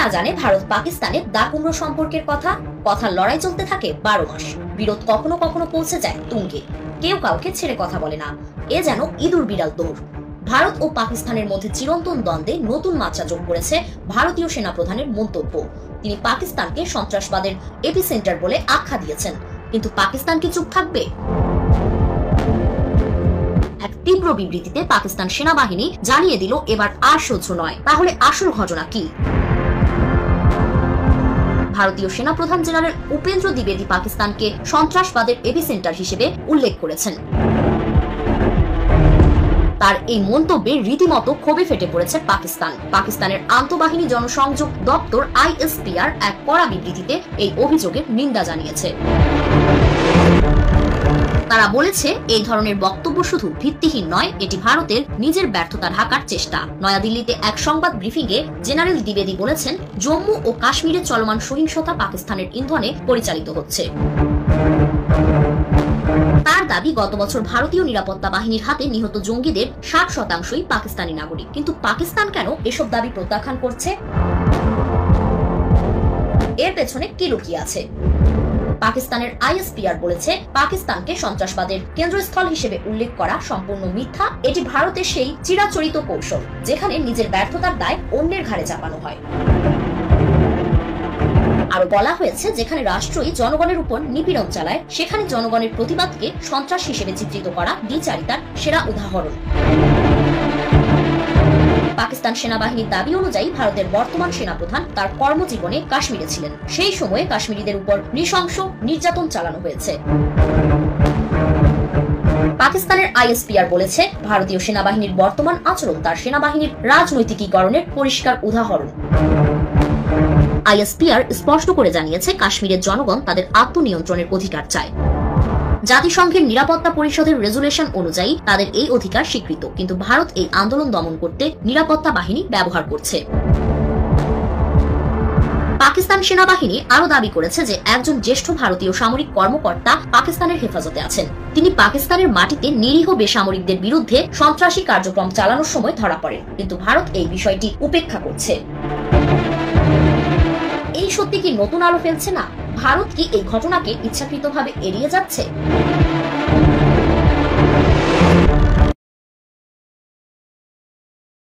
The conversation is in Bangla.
না জানে ভারত পাকিস্তানের দা কুমড়ো সম্পর্কের কথার লড়াই চলতে থাকে 12 মাস। বিরোধ কখনো কখনো পৌঁছে যায় তুঙ্গে। কেউ কাউকে ছেড়ে কথা বলে না। এ যেন ইঁদুর বিড়াল দৌড়। ভারত ও পাকিস্তানের মধ্যে চিরন্তন দ্বন্দ্বে নতুন মাত্রা যোগ করেছে ভারতীয় সেনাপ্রধানের মন্তব্য। তিনি পাকিস্তানকে সন্ত্রাসবাদের এপিসেন্টার বলে আখ্যা দিয়েছেন। কিন্তু পাকিস্তান কি চুপ থাকবে? এক তীব্র বিবৃতিতে পাকিস্তান সেনাবাহিনী জানিয়ে দিল এবার আর সহ্য নয়। তাহলে আসল ঘটনা কি? ভারতীয় সেনাপ্রধান জেনারেল উপেন্দ্র দ্বিবেদী পাকিস্তানকে সন্ত্রাসবাদের এপিসেন্টার হিসেবে উল্লেখ করেছেন। তার এই মন্তব্যে রীতিমতো ক্ষোভে ফেটে পড়েছে পাকিস্তানের আন্তঃবাহিনী জনসংযোগ দপ্তর ISPR এক কড়া বিবৃতিতে এই অভিযোগের নিন্দা জানিয়েছে। তারা বলেছে, এই ধরনের বক্তব্য শুধু ভিত্তিহীন নয়, এটি ভারতের নিজের ব্যর্থতা ঢাকার চেষ্টা। নয়াদিল্লিতে এক সংবাদ ব্রিফিংয়ে জেনারেল দ্বিবেদী বলেছেন, জম্মু ও কাশ্মীরে চলমান সহিংসতা পাকিস্তানের ইন্ধনে পরিচালিত হচ্ছে। তার দাবি, গত বছর ভারতীয় নিরাপত্তা বাহিনীর হাতে নিহত জঙ্গিদের 60% পাকিস্তানি নাগরিক। কিন্তু পাকিস্তান কেন এসব দাবি প্রত্যাখ্যান করছে? এর পেছনে কি লুকিয়ে আছে? পাকিস্তানের ISPR বলেছে, পাকিস্তানকে সন্ত্রাসবাদের কেন্দ্রস্থল হিসেবে উল্লেখ করা সম্পূর্ণ মিথ্যা। এটি ভারতের সেই চিরাচরিত কৌশল, যেখানে নিজের ব্যর্থতার দায় অন্যের ঘাড়ে চাপানো হয়। আরো বলা হয়েছে, যেখানে রাষ্ট্রই জনগণের উপর নিপীড়ন চালায়, সেখানে জনগণের প্রতিবাদকে সন্ত্রাস হিসেবে চিত্রিত করা দ্বিচারিতার সেরা উদাহরণ। পাকিস্তান সেনাবাহিনীর দাবি অনুযায়ী ভারতের বর্তমান সেনাপ্রধান তার কর্মজীবনে কাশ্মীরে ছিলেন। সেই সময়ে কাশ্মীরিদের উপর নৃশংস নির্যাতন চালানো হয়েছে। পাকিস্তানের ISPR বলেছে, ভারতীয় সেনাবাহিনীর বর্তমান আচরণ তার সেনাবাহিনীর রাজনৈতিকীকরণের পরিষ্কার উদাহরণ। ISPR স্পষ্ট করে জানিয়েছে, কাশ্মীরের জনগণ তাদের আত্মনিয়ন্ত্রণের অধিকার চায়। জাতিসংঘের নিরাপত্তা পরিষদের রেজুলেশন অনুযায়ী তাদের এই অধিকার স্বীকৃত, কিন্তু ভারত এই আন্দোলন দমন করতে নিরাপত্তা বাহিনী ব্যবহার করছে। পাকিস্তান সেনাবাহিনী আরো দাবি করেছে যে একজন জ্যেষ্ঠ ভারতীয় সামরিক কর্মকর্তা পাকিস্তানের হেফাজতে আছেন। তিনি পাকিস্তানের মাটিতে নিরীহ বেসামরিকদের বিরুদ্ধে সন্ত্রাসী কার্যক্রম চালানোর সময় ধরা পড়েন, কিন্তু ভারত এই বিষয়টি উপেক্ষা করছে। এই সত্যি কি নতুন আলো ফেলছে না? ভারত কি এই ঘটনাকে ইচ্ছাকৃতভাবে এড়িয়ে যাচ্ছে?